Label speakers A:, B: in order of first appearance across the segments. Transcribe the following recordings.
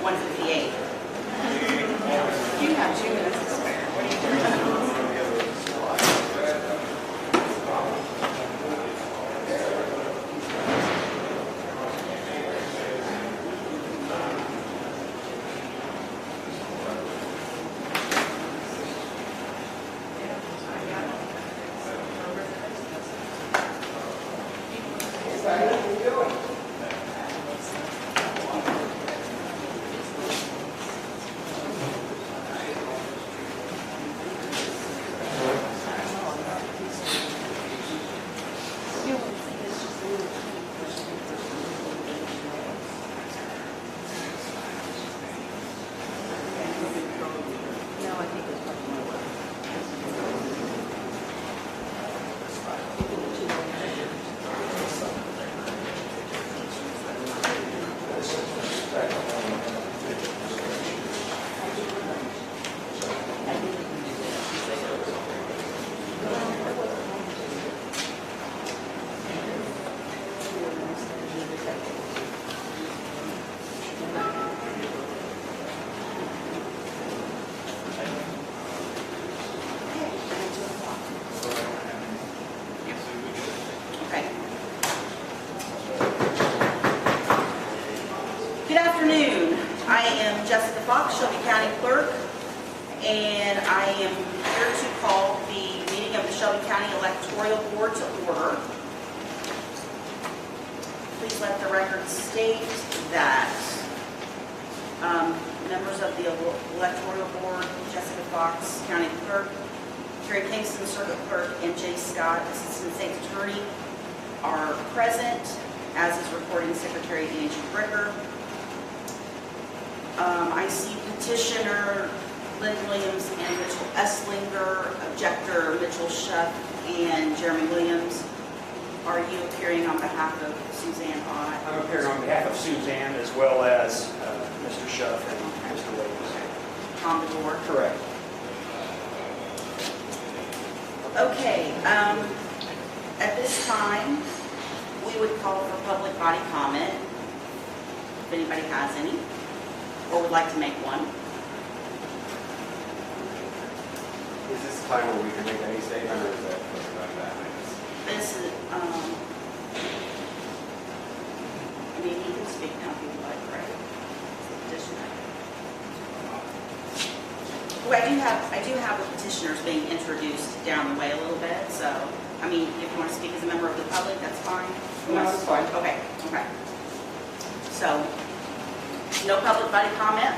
A: 1:58.
B: You have 2 minutes to spare. What are you doing?
A: Shelby County Clerk, and I am here to call the meeting of the Shelby County Electoral Board to order. Please let the record state that members of the Electoral Board, Jessica Fox, County Clerk, Terry Kingston, Circuit Clerk, and Jay Scott, Assistant State's Attorney, are present, as is Recording Secretary Angie Bricker. I see petitioner Lynn Williams and Mitchell Eslinger, objector Mitchell Shelby and Jeremy Williams. Are you appearing on behalf of Suzanne Ott?
C: I'm appearing on behalf of Suzanne as well as Mr. Shelby and Mr. Williams.
A: On the board?
C: Correct.
A: Okay, at this time, we would call for public body comment, if anybody has any, or would like to make one.
D: Is this the time where we can make any statement, or is that like that?
A: This is, I mean, he can speak now if he would like, right? Petitioner. Well, I do have the petitioners being introduced down the way a little bit, so, I mean, if you want to speak as a member of the public, that's fine.
C: No, that's fine.
A: Okay, okay. So, no public body comment?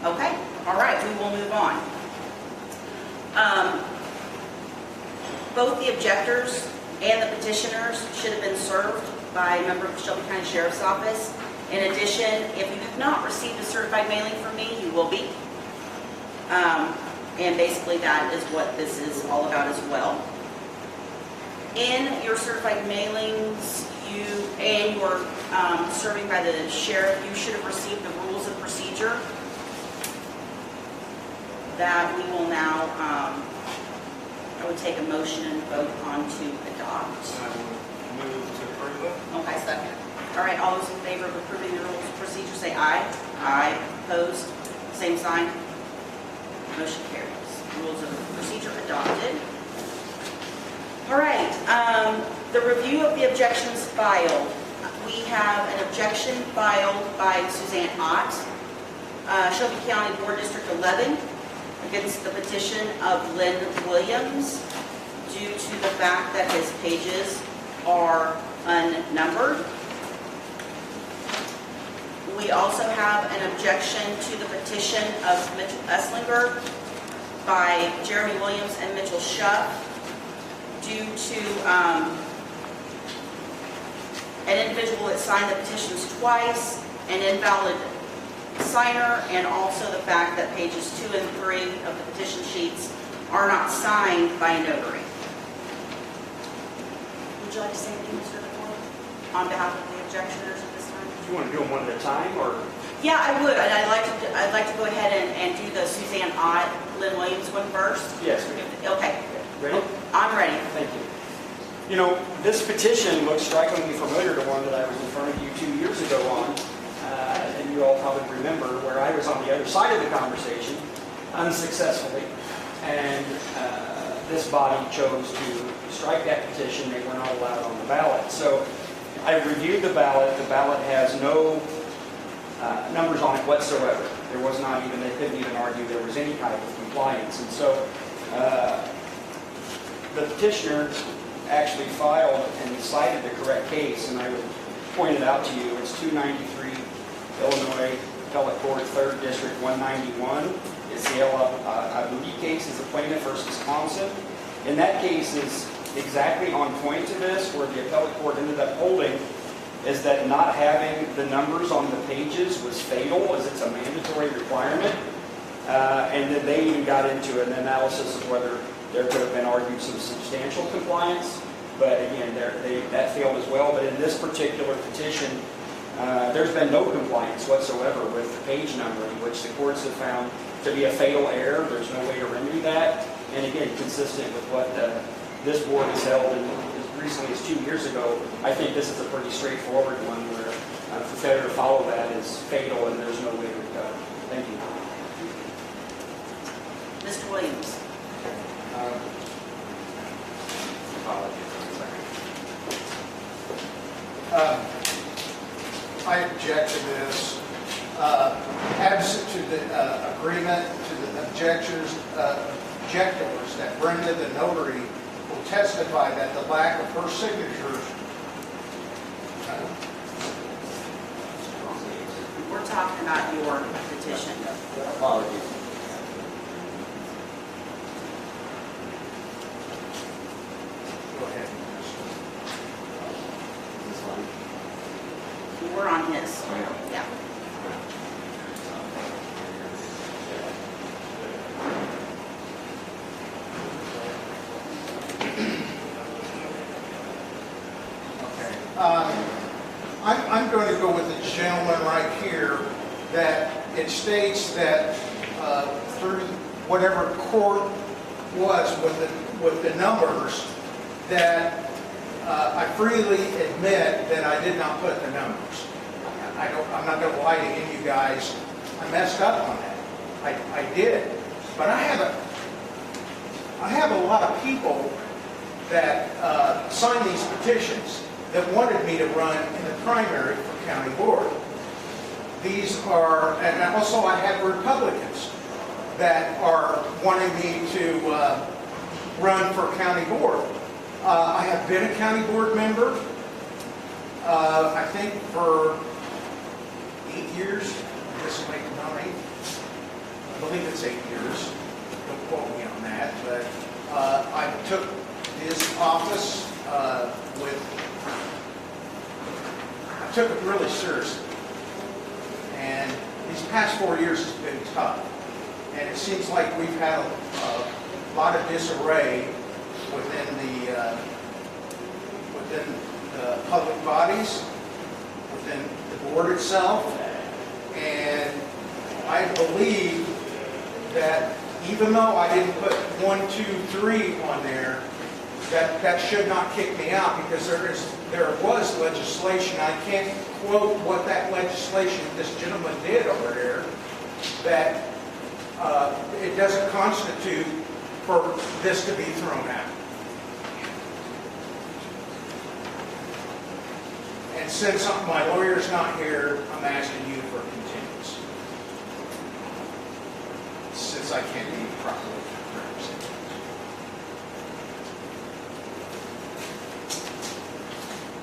A: Okay, all right, we will move on. Both the objectors and the petitioners should have been served by a member of the Shelby County Sheriff's Office. In addition, if you have not received a certified mailing from me, you will be. And basically that is what this is all about as well. In your certified mailings, and your serving by the sheriff, you should have received the rules of procedure that we will now, I would take a motion and vote on to adopt.
D: I will move to approve it.
A: Okay, second. All right, all those in favor of approving the rules of procedure say aye. Aye. Opposed? Same sign. Motion carries. Rules of procedure adopted. All right, the review of the objections filed. We have an objection filed by Suzanne Ott, Shelby County Board District 11, against the petition of Lynn Williams due to the fact that his pages are unnumbered. We also have an objection to the petition of Mitchell Eslinger by Jeremy Williams and Mitchell Shelby due to an individual that signed the petitions twice, an invalid signer, and also the fact that pages 2 and 3 of the petition sheets are not signed by a notary. Would you like to say anything, Mr. DeFord, on behalf of the objectioners at this time?
C: Do you want to do them one at a time, or?
A: Yeah, I would. And I'd like to go ahead and do the Suzanne Ott, Lynn Williams one first.
C: Yes.
A: Okay.
C: Ready?
A: I'm ready.
C: Thank you. You know, this petition looks strikingly familiar to one that I was in front of you 2 years ago on. would remember, where I was on the other side of the conversation unsuccessfully, and this body chose to strike that petition. They were not allowed on the ballot. So I reviewed the ballot. The ballot has no numbers on it whatsoever. There was not even, they couldn't even argue there was any type of compliance. And so the petitioner actually filed and cited the correct case, and I would point it out to you. It's 293 Illinois Appellate Court, 3rd District, 191. It's the Abuti case, is the plaintiff versus Thompson. And that case is exactly on point to this, where the appellate court ended up holding is that not having the numbers on the pages was fatal, as it's a mandatory requirement. And then they even got into an analysis of whether there could have been argued some substantial compliance. But again, that failed as well. But in this particular petition, there's been no compliance whatsoever with the page numbering, which the courts have found to be a fatal error. There's no way to remedy that. And again, consistent with what this board has held as recently as 2 years ago, I think this is a pretty straightforward one where for failure to follow that is fatal and there's no way to recover. Thank you.
A: Mr. Williams.
E: I object to this. Absent to the agreement to the objectors that Brenda, the notary, will testify that the lack of her signature.
A: We're talking about your petition.
D: Apologies.
E: Go ahead.
D: This one.
A: We're on his. Yeah.
E: I'm going to go with the gentleman right here, that it states that through whatever court was with the numbers, that I freely admit that I did not put the numbers. I'm not going to lie to any of you guys. I messed up on that. I did. But I have a lot of people that signed these petitions that wanted me to run in the primary for county board. These are, and also I have Republicans that are wanting me to run for county board. I have been a county board member, I think for 8 years. This will make it 9. I believe it's 8 years. Don't quote me on that. But I took his office I took it really seriously. And these past 4 years has been tough. And it seems like we've had a lot of disarray within the public bodies, within the board itself. And I believe that even though I didn't put 1, 2, 3 on there, that should not kick me out, because there was legislation. I can't quote what that legislation this gentleman did over there, that it doesn't constitute for this to be thrown out. And since my lawyer's not here, I'm asking you for continuance, since I can't be properly represented.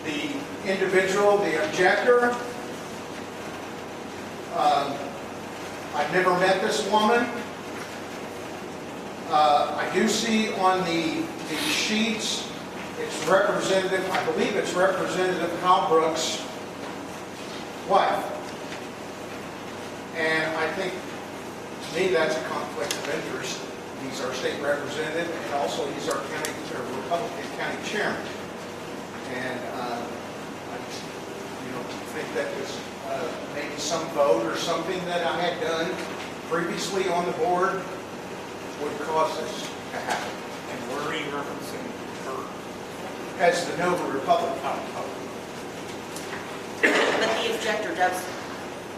E: The individual, the objector, I've never met this woman. I do see on the sheets, it's Representative, I believe it's Representative Halbrook's wife. And I think, to me, that's a conflict of interest. He's our state representative, and also he's our Republican county chairman. And I just, think that was maybe some vote or something that I had done previously on the board would cause this to happen.
B: And where are you referencing her?
E: As the Nova Republic.
A: But the objector does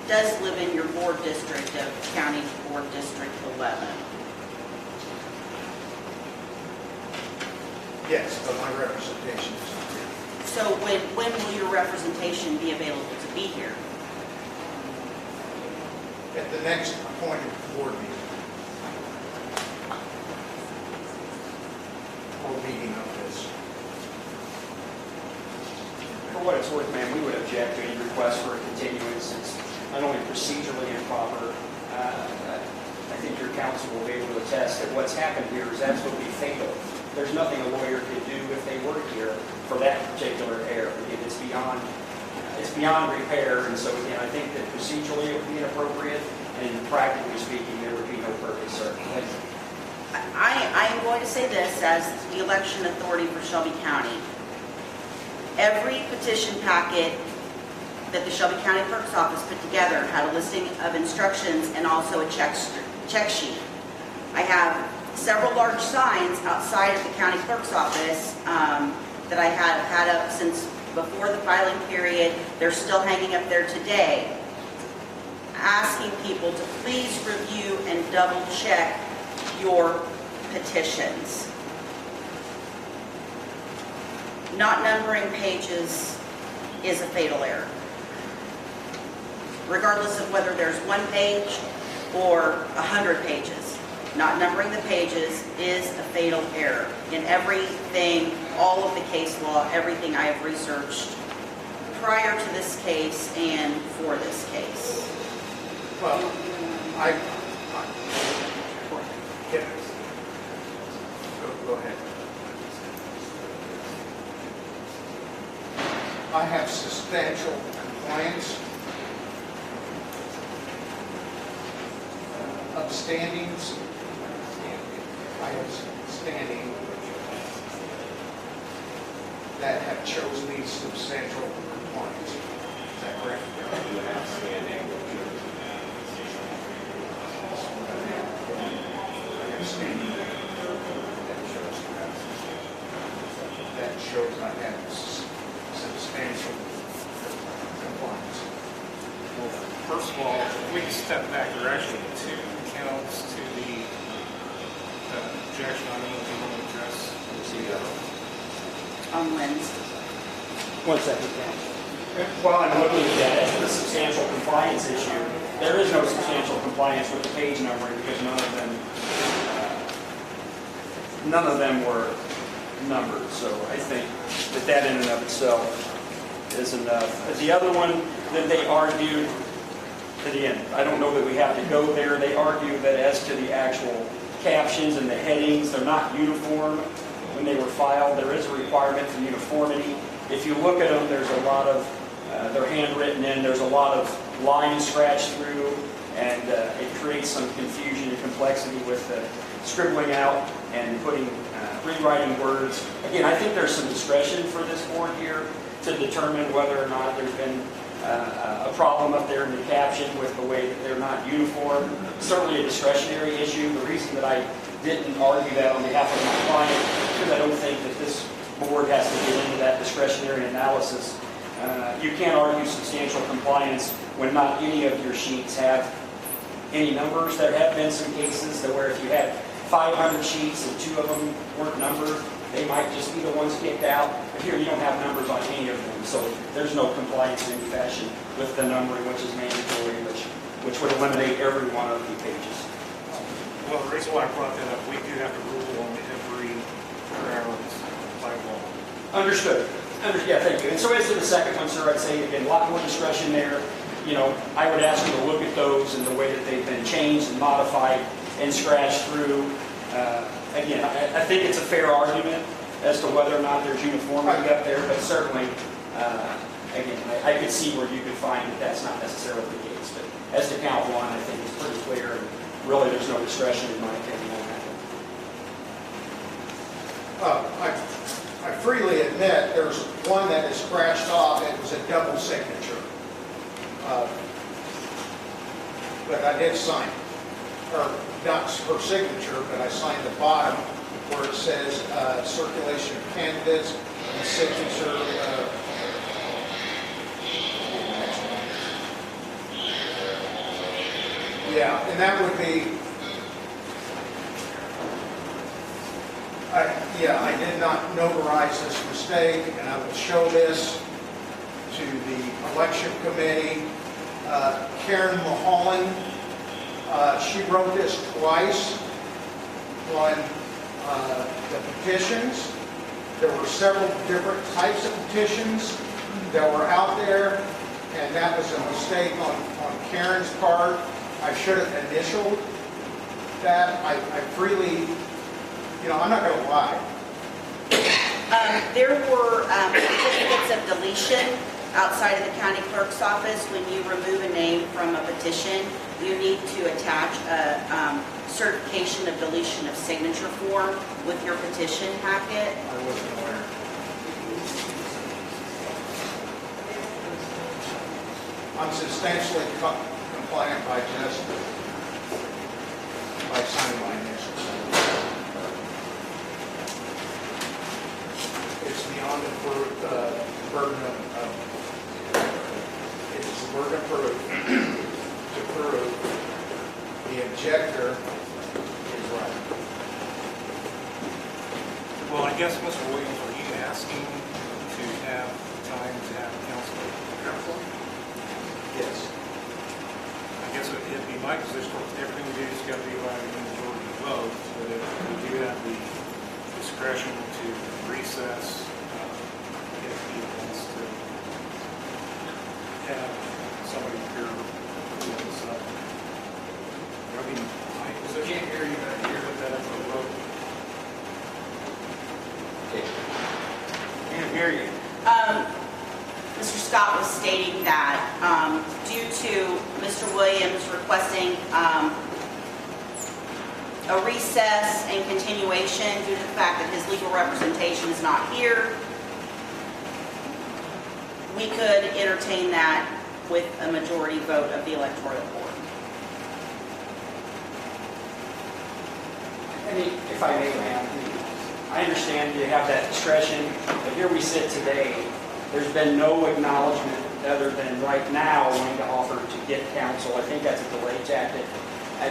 A: does live in your board district of County Board District 11.
E: Yes, but my representation is not here.
A: So when will your representation be available to be here?
E: At the next appointed board meeting. Or meeting of this.
C: For what it's worth, ma'am, we would object to any request for a continuance. It's not only procedurally improper, I think your counsel will be able to attest that what's happened here is absolutely fatal. There's nothing a lawyer could do if they were here for that particular error. Again, it's beyond repair, and so again, I think that procedurally it would be inappropriate, and practically speaking, there would be no purpose served.
A: I am going to say this as the election authority for Shelby County. Every petition packet that the Shelby County Clerk's Office put together had a listing of instructions and also a check sheet. I have several large signs outside of the County Clerk's Office that I have had up since before the filing period. They're still hanging up there today, asking people to please review and double check your petitions. Not numbering pages is a fatal error. Regardless of whether there's one page or 100 pages, not numbering the pages is a fatal error. In everything, all of the case law, everything I have researched prior to this case and for this case.
E: Well, Go ahead. I have substantial compliance, upstandings. I have standing that have chosen these substantial compliance. Is that correct?
D: You have standing.
E: I have standing that shows I have substantial compliance.
B: Well, first of all, if we can step back, there are actually two counts to the objection. I don't know if you want to address.
A: On Wednesday.
C: 1 second, counsel. While I'm looking at that, as to the substantial compliance issue, there is no substantial compliance with the page numbering because none of them were numbered. So I think that in and of itself is enough. The other one that they argued, again, I don't know that we have to go there. They argue that as to the actual captions and the headings, they're not uniform when they were filed. There is a requirement for uniformity. If you look at them, there's a lot of, they're handwritten in, there's a lot of lines scratched through, and it creates some confusion and complexity with scribbling out and rewriting words. Again, I think there's some discretion for this board here to determine whether or not there's been a problem up there in the caption with the way that they're not uniform. Certainly a discretionary issue. The reason that I didn't argue that on behalf of my client is because I don't think that this board has to get into that discretionary analysis. You can't argue substantial compliance when not any of your sheets have any numbers. There have been some cases that where if you had 500 sheets and 2 of them weren't numbered, they might just be the ones kicked out. But here you don't have numbers on any of them, so there's no compliance in any fashion with the numbering, which is mandatory, which would eliminate every one of the pages.
B: Well, the reason why I brought that up, we do have to rule on every variance by law.
C: Understood. Yeah, thank you. And so as to the second one, sir, I'd say, again, a lot more discretion there. You know, I would ask you to look at those and the way that they've been changed and modified and scratched through. Again, I think it's a fair argument as to whether or not there's uniformity up there, but certainly, again, I could see where you could find that that's not necessarily the case. But as to count one, I think it's pretty clear, and really there's no discretion in my opinion on that.
E: I freely admit there's one that is scratched off. It was a double signature. But I did sign it. Or not her signature, but I signed the bottom where it says circulation of candidates and signature. Yeah, and that would be, I did not notarize this mistake, and I will show this to the election committee. Karen Mulholland, she wrote this twice on the petitions. There were several different types of petitions that were out there, and that was a mistake on Karen's part. I should have initialed that. I freely, I'm not going to lie.
A: There were certificates of deletion outside of the county clerk's office. When you remove a name from a petition, you need to attach a certification of deletion of signature form with your petition packet.
E: I wasn't aware. I'm substantially compliant by just by signing my initials. It's beyond the burden of it's the burden of proof to prove the objector is right.
B: Well, I guess, Mr. Williams, are you asking to have time to have counsel?
E: Yes.
B: I guess it'd be my position, everything we do has got to be by the majority vote, but if we do have the discretion to recess, if he wants to have somebody here who is, I mean, my position. Can't hear you, but I hear that as a vote. Can't hear you.
A: Mr. Scott was stating that due to Mr. Williams requesting a recess and continuation due to the fact that his legal representation is not here, we could entertain that with a majority vote of the electoral board.
C: I mean, if I may, ma'am, I understand you have that discretion, but here we sit today. There's been no acknowledgement other than right now wanting to offer to get counsel. I think that's a delay tactic.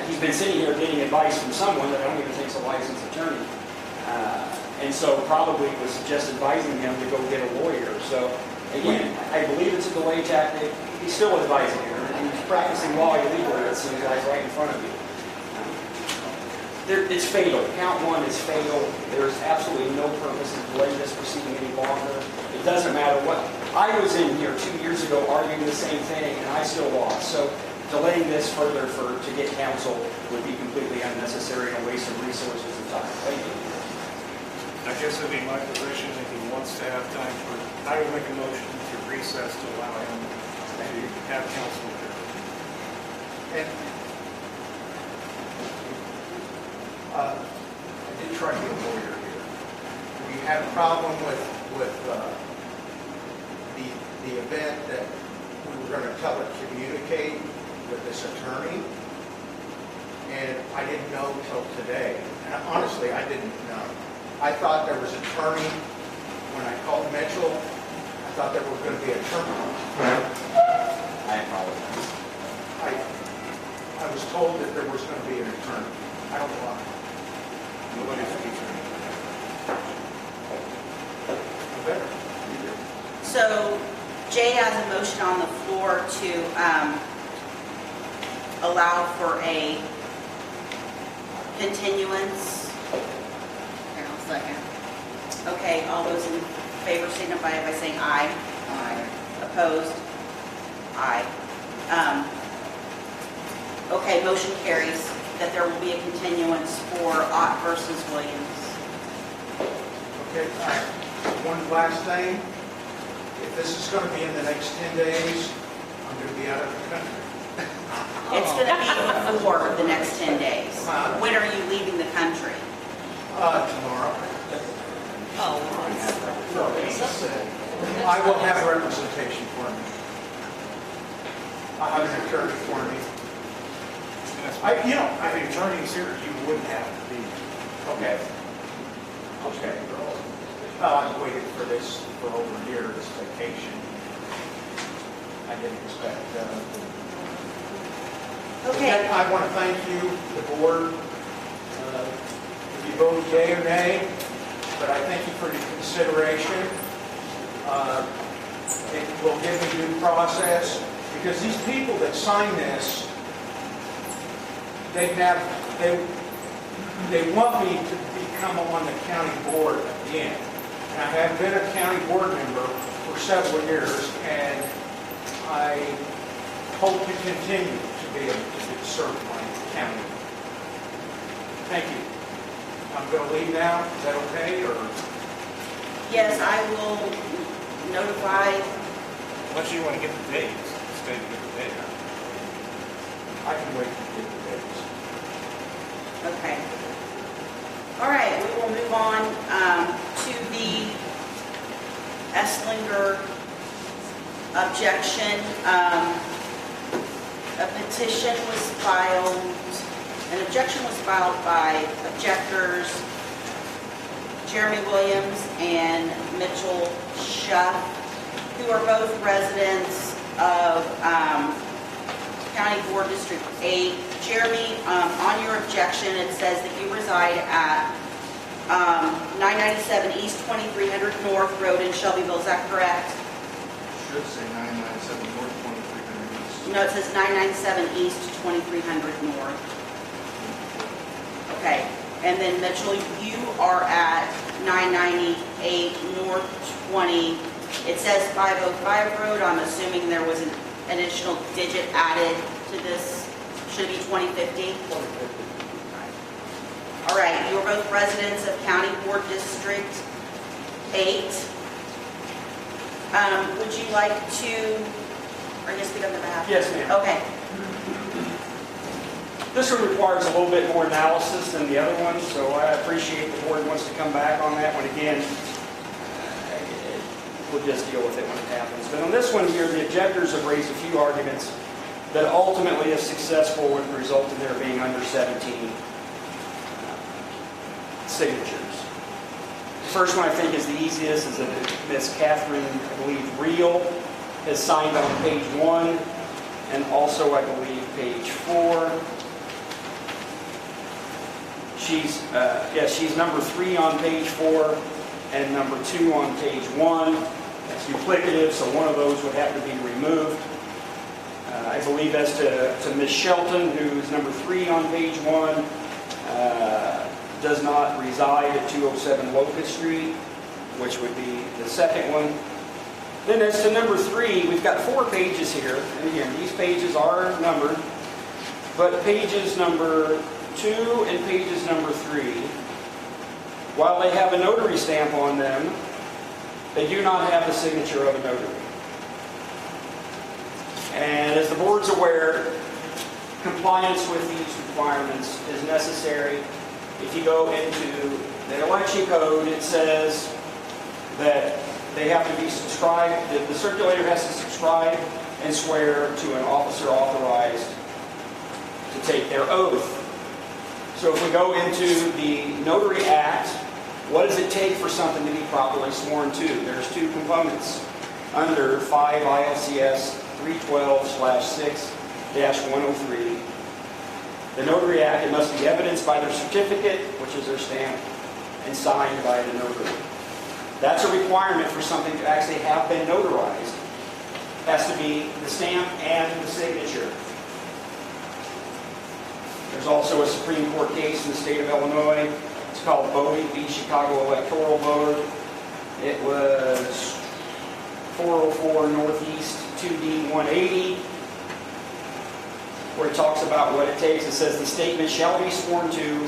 C: He's been sitting here getting advice from someone that I don't even think is a licensed attorney. And so probably was just advising him to go get a lawyer. So again, I believe it's a delay tactic. He's still advising him, and he's practicing law illegally, it seems like, right in front of you. It's fatal. Count one is fatal. There's absolutely no purpose to delay this proceeding any longer. It doesn't matter what. I was in here 2 years ago arguing the same thing, and I still lost. So delaying this further to get counsel would be completely unnecessary and a waste of resources and time. Thank you.
B: I guess it'd be my position if he wants to have time for, I would make a motion to recess to allow him to have counsel here.
E: And I did try to get a lawyer here. We had a problem with the event that we were going to telecommunicate with this attorney, and I didn't know till today. And honestly, I didn't know. I thought there was an attorney when I called Mitchell. I thought there was going to be an attorney.
C: I apologize.
E: I was told that there was going to be an attorney. I don't know why.
B: Nobody's featuring.
A: So Jay has a motion on the floor to allow for a continuance. Here, I'll second. Okay, all those in favor signify by saying aye. Aye. Opposed? Aye. Okay, motion carries that there will be a continuance for Ott versus Williams.
E: Okay, one last thing. If this is going to be in the next 10 days, I'm going to be out of the country.
A: It's going to be before the next 10 days. When are you leaving the country?
E: Tomorrow. I will have representation for me. I have an attorney for me.
B: If the attorney's here, you wouldn't have to be.
E: Okay. Okay. I've waited for this for over a year, this vacation. I didn't expect.
A: Okay.
E: Again, I want to thank you, the board. If you vote yea or nay, but I thank you for your consideration. It will give me due process, because these people that sign this, they want me to become on the county board again. And I have been a county board member for several years, and I hope to continue to be able to serve my county. Thank you. I'm going to leave now. Is that okay, or?
A: Yes, I will notify.
B: Unless you want to get the dates, stay to get the date.
E: I can wait to get the dates.
A: Okay. All right, we will move on to the Eslinger Objection. A petition was filed, an objection was filed by objectors Jeremy Williams and Mitchell Schuff, who are both residents of County Board District 8. Jeremy, on your objection, it says that you reside at 997 East 2300 North Road in Shelbyville. Is that correct?
F: Should say 997 North 2300 East.
A: No, it says 997 East 2300 North. Okay. And then Mitchell, you are at 998 North 20. It says 505 Road. I'm assuming there was an additional digit added to this. Should it be 2050? All right, you're both residents of County Board District 8. Would you like to, or just speak on the behalf?
C: Yes, ma'am.
A: Okay.
C: This one requires a little bit more analysis than the other one, so I appreciate the board wants to come back on that one again. We'll just deal with it when it happens. But on this one here, the objectors have raised a few arguments that ultimately, if successful, would result in there being under 17 signatures. The first one I think is the easiest, is that Ms. Catherine, I believe, Reel has signed on page 1, and also, I believe, page 4. She's number 3 on page 4 and number 2 on page 1. That's duplicative, so one of those would have to be removed. I believe as to Ms. Shelton, who's number 3 on page 1, does not reside at 207 Locust Street, which would be the second one. Then as to number 3, we've got 4 pages here, and again, these pages are numbered, but pages number 2 and pages number 3, while they have a notary stamp on them, they do not have the signature of a notary. And as the board's aware, compliance with these requirements is necessary. If you go into the election code, it says that they have to be subscribed, the circulator has to subscribe and swear to an officer authorized to take their oath. So if we go into the Notary Act, what does it take for something to be properly sworn to? There's 2 components under 5 ILCS 312/6-103. The Notary Act, it must be evidenced by their certificate, which is their stamp, and signed by the notary. That's a requirement for something to actually have been notarized. It has to be the stamp and the signature. There's also a Supreme Court case in the state of Illinois. It's called Bodie v. Chicago Electoral Board. It was 404 Northeast 2D 180, where it talks about what it takes. It says the statement shall be sworn to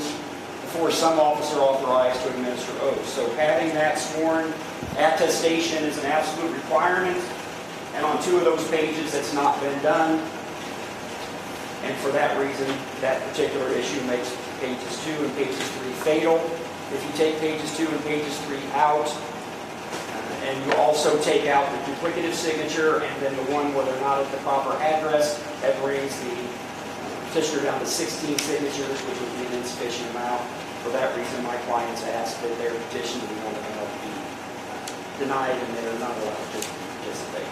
C: before some officer authorized to administer oath. So having that sworn attestation is an absolute requirement, and on 2 of those pages it's not been done. And for that reason, that particular issue makes pages 2 and pages 3 fatal. If you take pages 2 and pages 3 out, and you also take out the duplicative signature and then the one where they're not at the proper address, that brings the petitioner down to 16 signatures, which would be an insufficient amount. For that reason, my clients asked that their petition to be denied and they're not allowed to participate.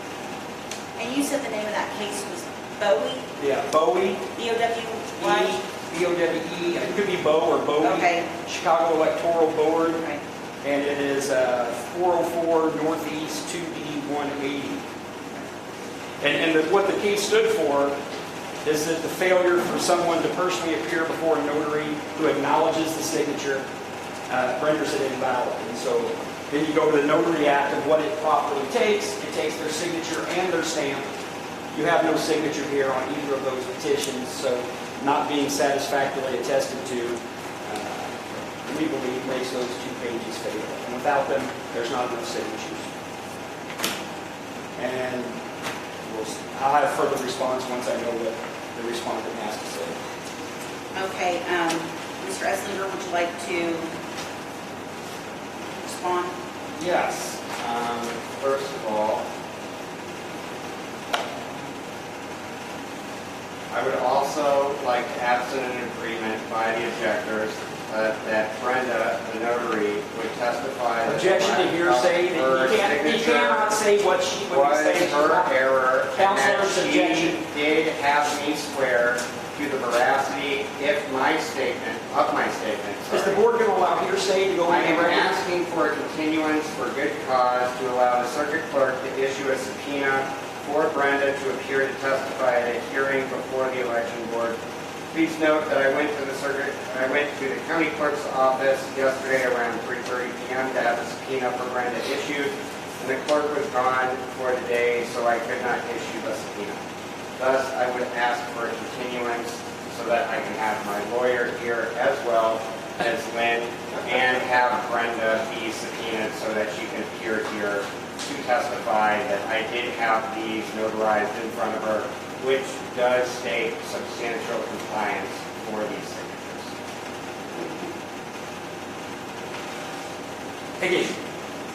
A: And you said the name of that case was Bowie,
C: Yeah, Bowie,
A: B-O-W-Y?
C: B-O-W-E, it could be Bow or Bowie.
A: Okay.
C: Chicago Electoral Board,
A: Okay.
C: and it is 404 Northeast 2D 180. And what the case stood for is that the failure for someone to personally appear before a notary who acknowledges the signature renders it invalid. And so then you go to the Notary Act of what it properly takes. It takes their signature and their stamp. You have no signature here on either of those petitions, so not being satisfactorily attested to, we believe makes those 2 pages fatal. And without them, there's not enough signatures. And I'll have further response once I know what the respondent has to say.
A: Okay, Mr. Eslinger, would you like to respond?
D: Yes. First of all, I would also like to absent an agreement by the objectors that Brenda, the notary, would testify. that
C: Objection to hearsay,
D: her
C: that he
D: signature
C: cannot say what she would
D: was
C: say.
D: her error, and that
C: Counselor's
D: she
C: objection.
D: did have me swear to the veracity of my statement.
C: Is the board going to allow hearsay to go
D: I
C: in
D: am
C: the record?
D: asking for a continuance for good cause to allow the circuit clerk to issue a subpoena for Brenda to appear to testify at a hearing before the election board. Please note that I went to the county clerk's office yesterday around 3:30 p.m. to have a subpoena for Brenda issued, and the clerk was gone for the day, so I could not issue a subpoena. Thus, I would ask for a continuance so that I can have my lawyer here as well as Lynn, and have Brenda be subpoenaed so that she can appear here to testify that I did have these notarized in front of her, which does state substantial compliance for these signatures.
C: Again,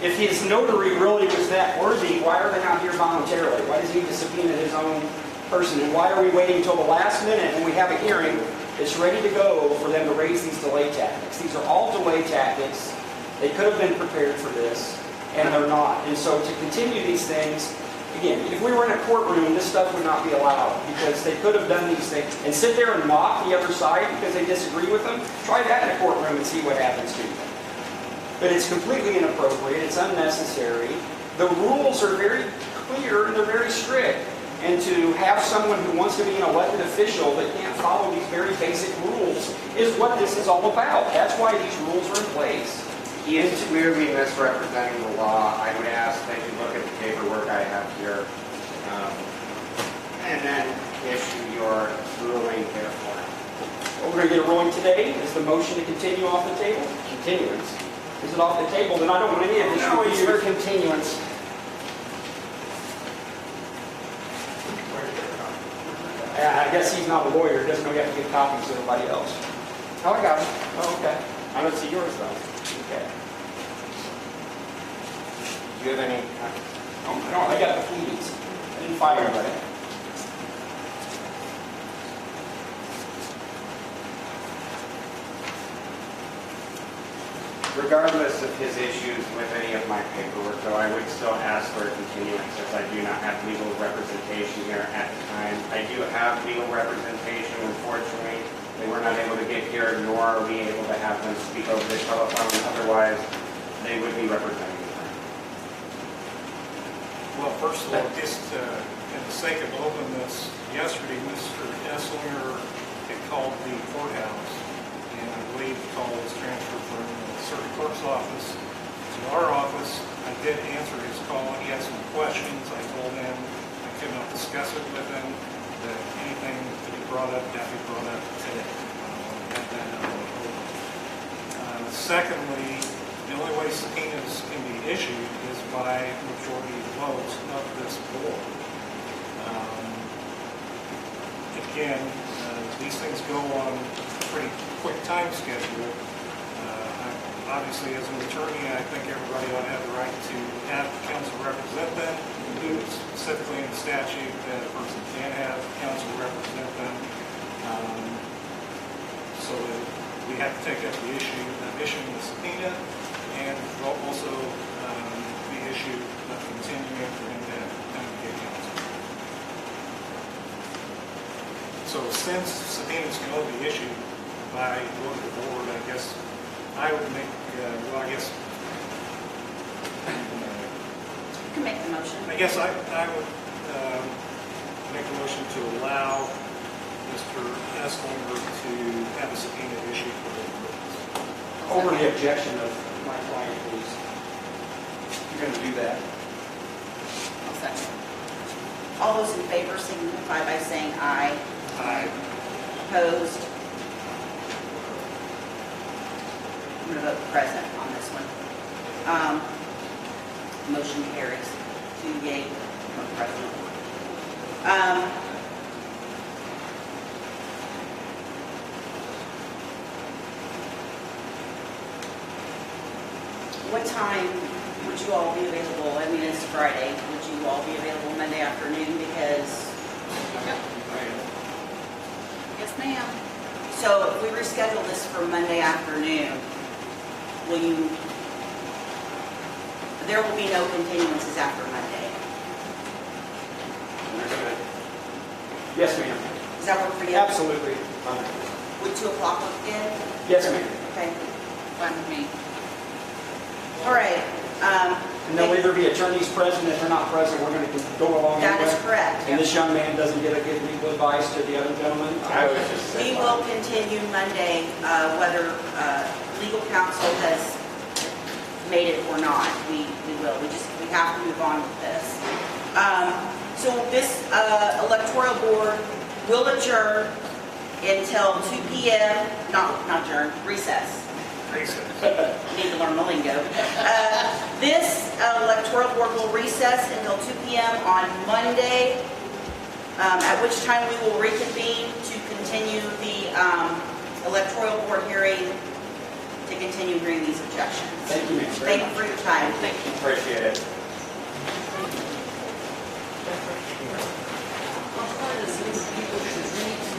C: if his notary really was that worthy, why are they not here voluntarily? Why does he need to subpoena his own person? And why are we waiting until the last minute when we have a hearing that's ready to go for them to raise these delay tactics? These are all delay tactics. They could have been prepared for this, and they're not. And so to continue these things, again, if we were in a courtroom, this stuff would not be allowed because they could have done these things and sit there and mock the other side because they disagree with them. Try that in a courtroom and see what happens to you. But it's completely inappropriate. It's unnecessary. The rules are very clear and they're very strict. And to have someone who wants to be an elected official that can't follow these very basic rules is what this is all about. That's why these rules are in place.
D: He is clearly misrepresenting the law. I would ask that you look at the paperwork I have here, and then issue your ruling here for him.
C: Well, we're going to get a ruling today. Is the motion to continue off the table? Continuance. Is it off the table? Then I don't want any of this.
D: No, it's your
C: reviewed.
D: continuance.
C: I guess he's not a lawyer. He doesn't know you have to give copies to everybody else.
D: Oh, I got it.
C: Oh, okay.
D: I don't see yours though.
C: Okay.
D: Do you have any?
C: Oh, no, I got the pleadings. I didn't fire anybody.
D: Regardless of his issues with any of my paperwork, though, I would still ask for a continuance as I do not have legal representation here at the time. I do have legal representation. Unfortunately, they were not able to get here, nor are we able to have them speak over the telephone. Otherwise, they would be representing me.
B: Well, first of all, just in the sake of openness, yesterday Mr. Eslinger had called the courthouse, and I believe the call was transferred from the circuit clerk's office to our office. I did answer his call. He had some questions. I told him I could not discuss it with him, that anything that he brought up got to be brought up today. Got that out of the way. Secondly, the only way subpoenas can be issued is by majority votes of this board. Again, these things go on a pretty quick time schedule. Obviously, as an attorney, I think everybody ought to have the right to have counsel represent them. Specifically in the statute that a person can have counsel represent them. So we have to take up the issue of issuing the subpoena, and also the issue of continuing for him to have time to get counsel. So since subpoenas can only be issued by going to the board, I guess I would make, well, I guess,
A: You can make the motion.
B: I guess I would make a motion to allow Mr. Eslinger to have a subpoena issued for his purpose.
C: Over the objection of my client, please. You're going to do that.
A: I'll second. All those in favor signify by saying aye.
B: Aye.
A: Opposed? I'm going to vote present on this one. Motion carries. 2 yea, 1 present. What time would you all be available? I mean, it's Friday. Would you all be available Monday afternoon? Because yes, ma'am. So if we reschedule this for Monday afternoon, will you, there will be no continuances after Monday.
C: Yes, ma'am.
A: Does that work for you?
C: Absolutely.
A: Would 2 o'clock work good?
C: Yes, ma'am.
A: Okay, fine with me. All right.
C: And there'll either be attorneys present. If they're not present, we're going to go along
A: That is
C: anyway.
A: correct.
C: And this young man doesn't get a good legal advice to the other gentleman.
D: I was just
A: We
D: saying.
A: will continue Monday, whether legal counsel has made it or not. We will. We have to move on with this. So this electoral board will adjourn until 2 p.m. Not adjourn, recess.
B: Recess.
A: Need to learn the lingo. This electoral board will recess until 2 p.m. on Monday, at which time we will reconvene to continue the electoral board hearing, to continue hearing these objections.
C: Thank you, ma'am.
A: Thank you for your time. Thank you.
D: Appreciate it.
G: How far does these people should reach